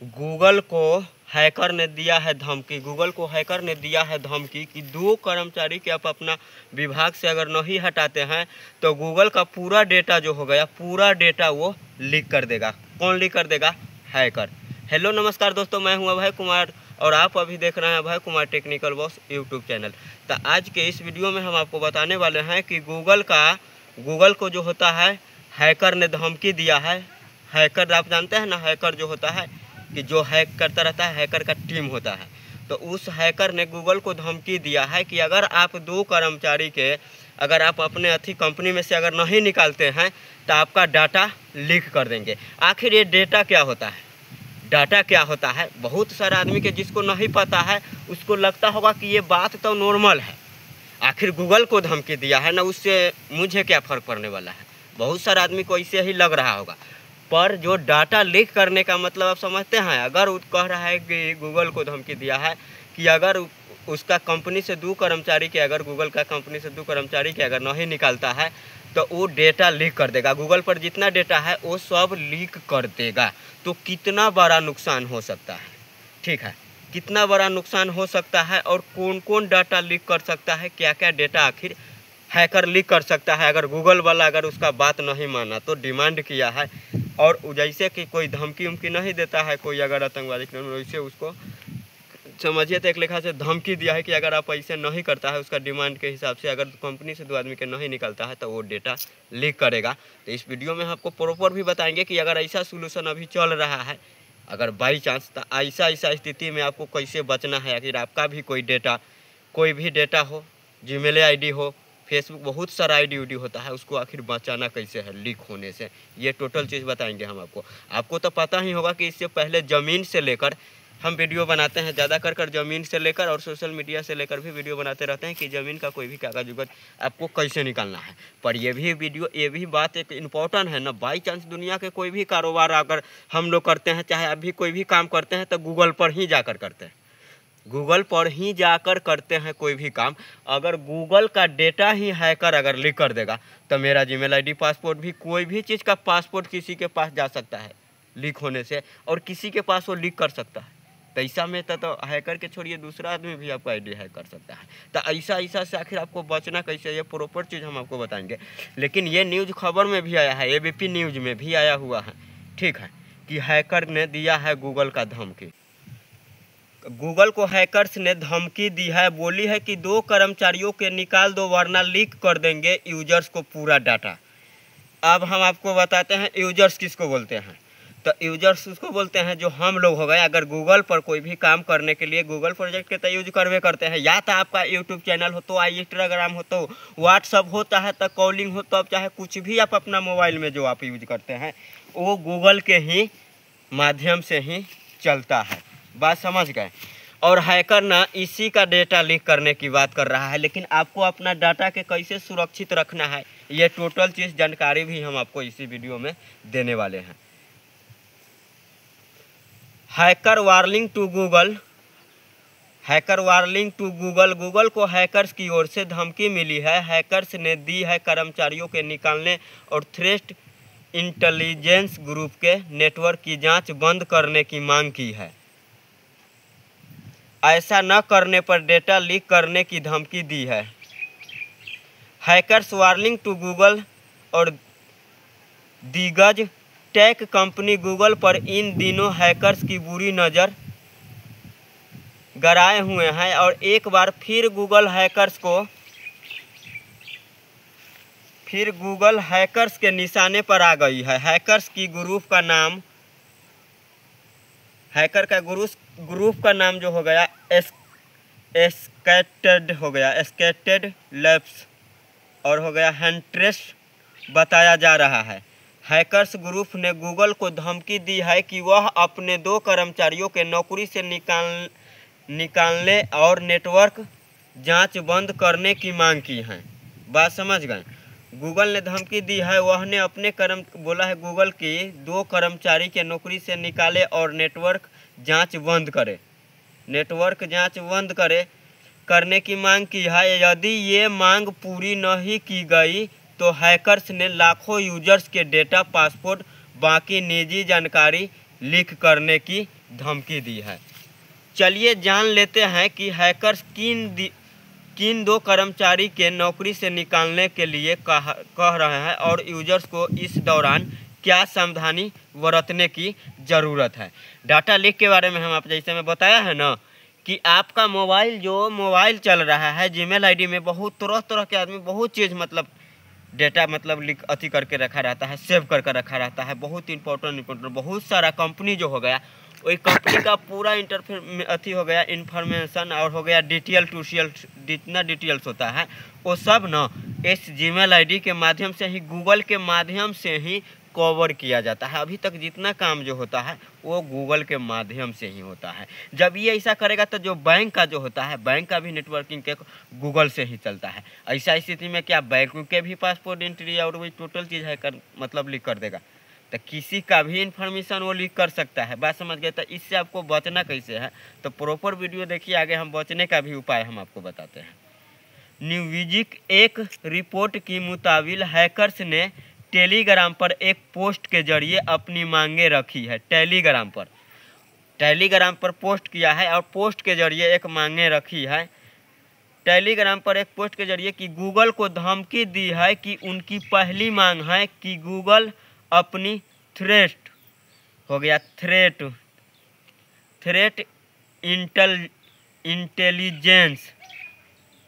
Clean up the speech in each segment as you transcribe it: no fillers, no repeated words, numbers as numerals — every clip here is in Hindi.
गूगल को हैकर ने दिया है धमकी। गूगल को हैकर ने दिया है धमकी कि 2 कर्मचारी के आप अपना विभाग से अगर नहीं हटाते हैं तो गूगल का पूरा डेटा जो हो गया, पूरा डेटा वो लीक कर देगा। कौन लीक कर देगा? हैकर। हेलो नमस्कार दोस्तों, मैं हूं अभय कुमार और आप अभी देख रहे हैं Abhay Kumar technical boss YouTube channel. तो आज के इस वीडियो में हम आपको बताने वाले हैं कि गूगल को जो होता है हैकर ने धमकी दिया है। हैकर आप जानते हैं ना, हैकर जो होता है कि जो हैक करता रहता है, हैकर का टीम होता है। तो उस हैकर ने गूगल को धमकी दिया है कि अगर आप 2 कर्मचारी के अगर आप अपने कंपनी में से अगर नहीं निकालते हैं तो आपका डाटा लीक कर देंगे। आखिर ये डेटा क्या होता है? डाटा क्या होता है? बहुत सारे आदमी के जिसको नहीं पता है उसको लगता होगा कि ये बात तो नॉर्मल है, आखिर गूगल को धमकी दिया है ना, उससे मुझे क्या फ़र्क पड़ने वाला है। बहुत सारे आदमी को ऐसे ही लग रहा होगा, पर जो डाटा लीक करने का मतलब आप समझते हैं। अगर वो कह रहा है कि गूगल को धमकी दिया है कि अगर उसका कंपनी से 2 कर्मचारी के अगर गूगल का कंपनी से 2 कर्मचारी के अगर नहीं निकालता है तो वो डेटा लीक कर देगा। गूगल पर जितना डेटा है वो सब लीक कर देगा। तो कितना बड़ा नुकसान हो सकता है, ठीक है, कितना बड़ा नुकसान हो सकता है और कौन कौन डाटा लीक कर सकता है, क्या क्या डेटा आखिर हैकर लीक कर सकता है। अगर गूगल वाला अगर उसका बात नहीं माना तो डिमांड किया है, और जैसे कि कोई धमकी उमकी नहीं देता है कोई अगर आतंकवादी वैसे उसको समझिए तो एक लेखा से धमकी दिया है कि अगर आप ऐसे नहीं करता है उसका डिमांड के हिसाब से अगर कंपनी से 2 आदमी के नहीं निकलता है तो वो डेटा लीक करेगा। तो इस वीडियो में हम आपको प्रॉपर भी बताएंगे कि अगर ऐसा सोल्यूशन अभी चल रहा है, अगर बाई चांस, तो ऐसा स्थिति में आपको कैसे बचना है। आखिर आपका भी कोई भी डेटा हो, जीमेल आईडी हो, फेसबुक, बहुत सारा आईडी उडी होता है, उसको आखिर बचाना कैसे है लीक होने से, ये टोटल चीज़ बताएंगे हम आपको तो पता ही होगा कि इससे पहले ज़मीन से लेकर हम वीडियो बनाते हैं, ज़्यादा कर ज़मीन से लेकर और सोशल मीडिया से लेकर भी वीडियो बनाते रहते हैं कि ज़मीन का कोई भी कागज उगज आपको कैसे निकालना है। पर ये भी बात एक इम्पोर्टेंट है ना। बाई चांस दुनिया के कोई भी कारोबार अगर हम लोग करते हैं, चाहे अभी कोई भी काम करते हैं तो गूगल पर ही जाकर करते हैं, गूगल पर ही जाकर करते हैं कोई भी काम। अगर गूगल का डेटा ही हैकर अगर लीक कर देगा तो मेरा जीमेल आईडी, पासपोर्ट भी, कोई भी चीज़ का पासपोर्ट किसी के पास जा सकता है लीक होने से, और किसी के पास वो लीक कर सकता है। तो ऐसा में तो हैकर के छोड़िए दूसरा आदमी भी आपका आईडी हैक कर सकता है। तो ऐसा से आखिर आपको बचना कैसे, ये प्रॉपर चीज़ हम आपको बताएंगे। लेकिन ये न्यूज़ खबर में भी आया है, एबीपी न्यूज़ में भी आया हुआ है, ठीक है, कि हैकर ने दिया है गूगल का धमकी। गूगल को हैकर्स ने धमकी दी है, बोली है कि 2 कर्मचारियों के निकाल दो वरना लीक कर देंगे यूजर्स को पूरा डाटा। अब हम आपको बताते हैं यूजर्स किसको बोलते हैं। तो यूजर्स उसको बोलते हैं जो हम लोग हो गए, अगर गूगल पर कोई भी काम करने के लिए गूगल प्रोजेक्ट के तो यूज करवे करते हैं, या तो आपका यूट्यूब चैनल हो तो इंस्टाग्राम हो तो व्हाट्सअप होता है तो कॉलिंग हो तो अब चाहे कुछ भी आप अपना मोबाइल में जो आप यूज करते हैं वो गूगल के ही माध्यम से ही चलता है। बात समझ गए। और हैकर ना इसी का डेटा लीक करने की बात कर रहा है, लेकिन आपको अपना डाटा के कैसे सुरक्षित रखना है ये टोटल चीज़ जानकारी भी हम आपको इसी वीडियो में देने वाले हैं। Hacker warning to Google. Google को हैकर्स की ओर से धमकी मिली है। हैकर्स ने दी है कर्मचारियों के निकालने और थ्रेट इंटेलिजेंस ग्रुप के नेटवर्क की जांच बंद करने की मांग की है। ऐसा न करने पर डेटा लीक करने की धमकी दी है। हैकर्स वार्निंग टू गूगल और दिग्गज टेक कंपनी गूगल पर इन दिनों हैकर्स की बुरी नज़र गड़ाए हुए हैं और एक बार फिर गूगल हैकर्स के निशाने पर आ गई है। हैकर्स की ग्रुप का नाम, हैकर का ग्रुप का नाम जो हो गया स्कैटेड लैब्स और हो गया हंट्रेस बताया जा रहा है। हैकर्स ग्रुप ने गूगल को धमकी दी है कि वह अपने 2 कर्मचारियों के नौकरी से निकालने और नेटवर्क जांच बंद करने की मांग की है। बात समझ गए। गूगल ने धमकी दी है, वह ने अपने बोला है गूगल की 2 कर्मचारी के नौकरी से निकाले और नेटवर्क जांच बंद करे करने की मांग की है। यदि ये मांग पूरी नहीं की गई तो हैकर्स ने लाखों यूजर्स के डेटा, पासपोर्ट, बाकी निजी जानकारी लीक करने की धमकी दी है। चलिए जान लेते हैं कि हैकर्स किन दो कर्मचारी के नौकरी से निकालने के लिए कह रहे हैं और यूजर्स को इस दौरान क्या सावधानी बरतने की ज़रूरत है। डाटा लीक के बारे में हम आप जैसे मैं बताया है ना कि आपका मोबाइल चल रहा है, जीमेल आईडी में बहुत तरह के आदमी बहुत चीज़ मतलब डेटा मतलब लीक अति करके रखा रहता है, सेव करके रखा रहता है। बहुत इंपॉर्टेंट बहुत सारा कंपनी जो हो गया वही कंपनी का पूरा इंटरफेयर अति हो गया इन्फॉर्मेशन और हो गया डिटेल जितना डिटेल्स होता है वो सब ना इस जीमेल आईडी के माध्यम से ही, गूगल के माध्यम से ही कवर किया जाता है। अभी तक जितना काम जो होता है वो गूगल के माध्यम से ही होता है। जब ये ऐसा करेगा तो जो बैंक का जो होता है, बैंक का भी नेटवर्किंग के गूगल से ही चलता है। ऐसा स्थिति में क्या बैंक के भी पासपोर्ट एंट्री और वही टोटल चीज़ है मतलब लीक कर देगा, तो किसी का भी इंफॉर्मेशन वो लीक कर सकता है। बात समझ गए। तो इससे आपको बचना कैसे है, तो प्रॉपर वीडियो देखिए, आगे हम बचने का भी उपाय हम आपको बताते हैं। न्यूविजिक एक रिपोर्ट के मुताबिक हैकर्स ने टेलीग्राम पर एक पोस्ट के जरिए अपनी मांगे रखी है। टेलीग्राम पर पोस्ट किया है और पोस्ट के जरिए एक मांगे रखी है। टेलीग्राम पर एक पोस्ट के जरिए कि गूगल को धमकी दी है कि उनकी पहली मांग है कि गूगल अपनी थ्रेट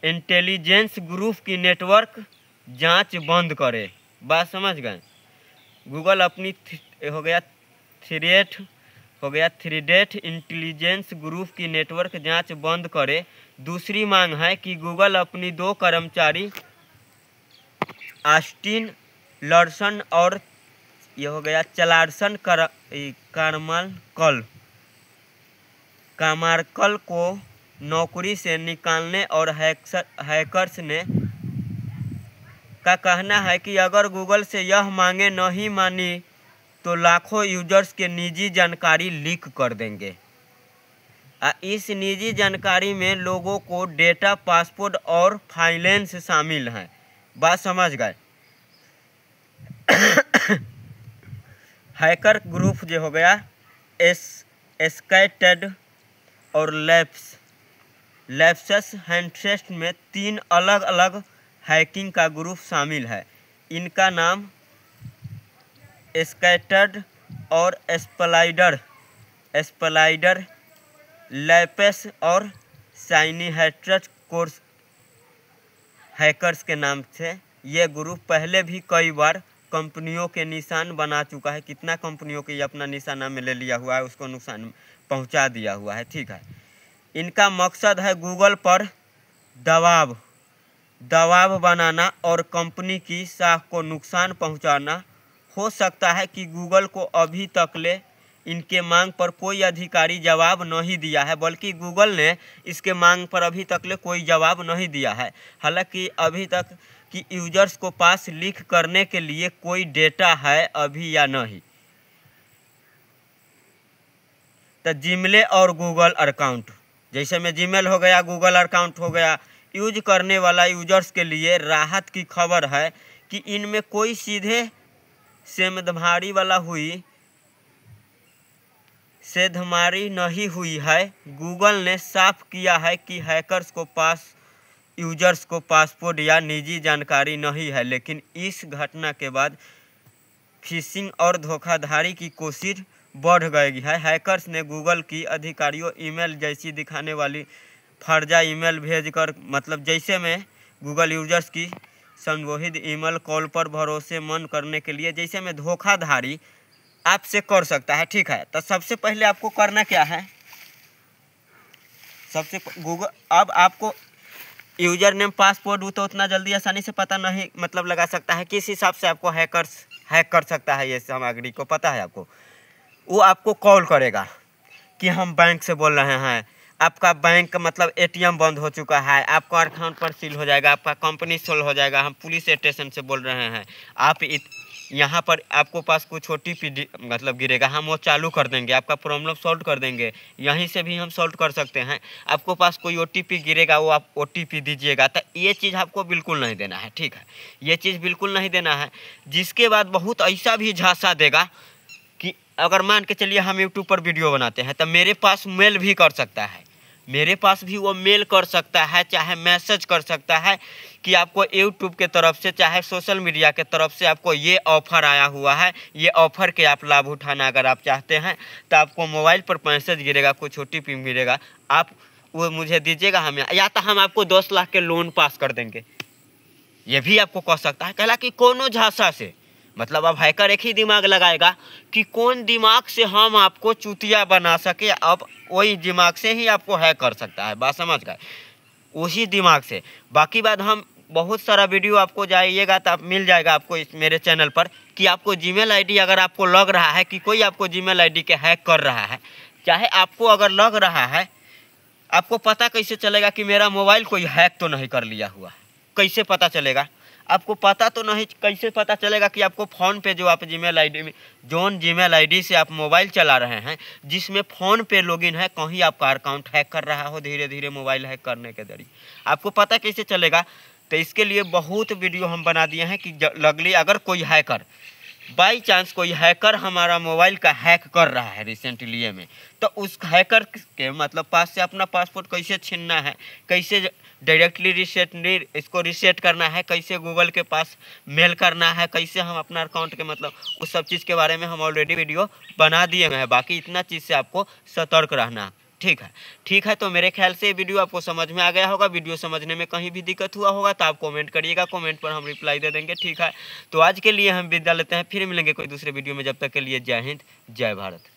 इंटेलिजेंस ग्रुप की नेटवर्क जांच बंद करे। बात समझ गए। गूगल अपनी थ्रेट इंटेलिजेंस ग्रुप की नेटवर्क जांच बंद करे। दूसरी मांग है कि गूगल अपनी 2 कर्मचारी ऑस्टिन लॉर्सन और ये हो गया चार्ल्सन कार्माइकल को नौकरी से निकालने और हैकर्स ने का कहना है कि अगर गूगल से यह मांगे नहीं मानी तो लाखों यूजर्स के निजी जानकारी लीक कर देंगे। इस निजी जानकारी में लोगों को डेटा, पासपोर्ट और फाइनेंस शामिल हैं। बात समझ गए। हैकर ग्रुप जो हो गया स्काइटेड और लैप्सस हैंडसेट में 3 अलग अलग हैकिंग का ग्रुप शामिल है। इनका नाम स्काइटेड और स्प्लाइडर लैप्स और शाइनी कोर्स हैकर्स के नाम से ये ग्रुप पहले भी कई बार कंपनियों के निशान बना चुका है। कितना कंपनियों के अपना निशाना में ले लिया हुआ है, उसको नुकसान पहुंचा दिया हुआ है। ठीक है। इनका मकसद है गूगल पर दबाव बनाना और कंपनी की साख को नुकसान पहुंचाना। हो सकता है कि गूगल को अभी तक ले इनके मांग पर कोई अधिकारी जवाब नहीं दिया है, बल्कि गूगल ने इसके मांग पर अभी तक ले कोई जवाब नहीं दिया है। हालांकि अभी तक कि यूजर्स को पास लीक करने के लिए कोई डेटा है अभी या नहीं। तो जीमेल और गूगल अकाउंट, जैसे में जीमेल हो गया, गूगल अकाउंट हो गया, यूज करने वाला यूजर्स के लिए राहत की खबर है कि इनमें कोई सीधे सेंधमारी नहीं हुई है। गूगल ने साफ किया है कि हैकर्स को यूजर्स को पासपोर्ट या निजी जानकारी नहीं है, लेकिन इस घटना के बाद फिशिंग और धोखाधड़ी की कोशिश बढ़ गई है। हैकर्स ने गूगल की अधिकारियों ईमेल जैसी दिखाने वाली फर्जा ईमेल भेजकर मतलब जैसे में गूगल यूजर्स की संबोधित ईमेल कॉल पर भरोसेमंद करने के लिए जैसे में धोखाधड़ी आपसे कर सकता है। ठीक है। तो सबसे पहले आपको करना क्या है, गूगल अब आपको यूजर नेम पासवर्ड तो उतना जल्दी आसानी से पता नहीं मतलब लगा सकता है। किस हिसाब से आपको हैक कर सकता है ये सामग्री को पता है आपको। वो आपको कॉल करेगा कि हम बैंक से बोल रहे हैं, आपका बैंक मतलब एटीएम बंद हो चुका है, आपका अकाउंट पर सील हो जाएगा, आपका कंपनी सोल हो जाएगा, हम पुलिस स्टेशन से बोल रहे हैं, आप यहाँ पर आपको पास कुछ OTP मतलब गिरेगा, हम वो चालू कर देंगे, आपका प्रॉब्लम सॉल्व कर देंगे। यहीं से भी हम सॉल्व कर सकते हैं। आपको पास कोई OTP गिरेगा, वो आप OTP दीजिएगा। तो ये चीज़ आपको बिल्कुल नहीं देना है। ठीक है। ये चीज़ बिल्कुल नहीं देना है। जिसके बाद बहुत ऐसा भी झांसा देगा कि अगर मान के चलिए हम यूट्यूब पर वीडियो बनाते हैं तो मेरे पास मेल भी कर सकता है, मेरे पास भी वो मेल कर सकता है, चाहे मैसेज कर सकता है कि आपको यूट्यूब के तरफ से चाहे सोशल मीडिया के तरफ से आपको ये ऑफ़र आया हुआ है, ये ऑफ़र के आप लाभ उठाना अगर आप चाहते हैं तो आपको मोबाइल पर मैसेज गिरेगा, कुछ OTP मिलेगा, आप वो मुझे दीजिएगा, हम या तो हम आपको 10 लाख के लोन पास कर देंगे, ये भी आपको कह सकता है। कहला कि कोनो झांसा से, मतलब अब हैकर एक ही दिमाग लगाएगा कि कौन दिमाग से हम आपको चूतिया बना सके, अब वही दिमाग से ही आपको हैक कर सकता है, बात समझ गए, उसी दिमाग से। बाकी बात हम बहुत सारा वीडियो आपको जाइएगा तो आप मिल जाएगा आपको इस मेरे चैनल पर कि आपको जीमेल आईडी अगर आपको लग रहा है कि कोई आपको जीमेल आईडी के हैक कर रहा है, चाहे आपको अगर लग रहा है, आपको पता कैसे चलेगा कि मेरा मोबाइल कोई हैक तो नहीं कर लिया हुआ है? कैसे पता चलेगा? आपको पता तो नहीं, कैसे पता चलेगा कि आपको फ़ोन पे जो आप जीमेल आईडी में जोन जीमेल आईडी से आप मोबाइल चला रहे हैं, जिसमें फ़ोन पे लॉगिन है, कहीं आपका अकाउंट हैक कर रहा हो धीरे धीरे मोबाइल हैक करने के जरिए, आपको पता कैसे चलेगा? तो इसके लिए बहुत वीडियो हम बना दिए हैं कि लगली अगर कोई हैकर बाई चांस कोई हैकर हमारा मोबाइल का हैक कर रहा है रिसेंटली में, तो उस हैकर के मतलब पास से अपना पासपोर्ट कैसे छीनना है, कैसे डायरेक्टली इसको रीसेट करना है, कैसे गूगल के पास मेल करना है, कैसे हम अपना अकाउंट के मतलब उस सब चीज़ के बारे में हम ऑलरेडी वीडियो बना दिए हैं। बाकी इतना चीज़ से आपको सतर्क रहना, ठीक है? ठीक है, तो मेरे ख्याल से ये वीडियो आपको समझ में आ गया होगा। वीडियो समझने में कहीं भी दिक्कत हुआ होगा तो आप कमेंट करिएगा, कमेंट पर हम रिप्लाई दे देंगे, ठीक है? तो आज के लिए हम विदा लेते हैं, फिर मिलेंगे कोई दूसरे वीडियो में, जब तक के लिए जय हिंद, जय भारत।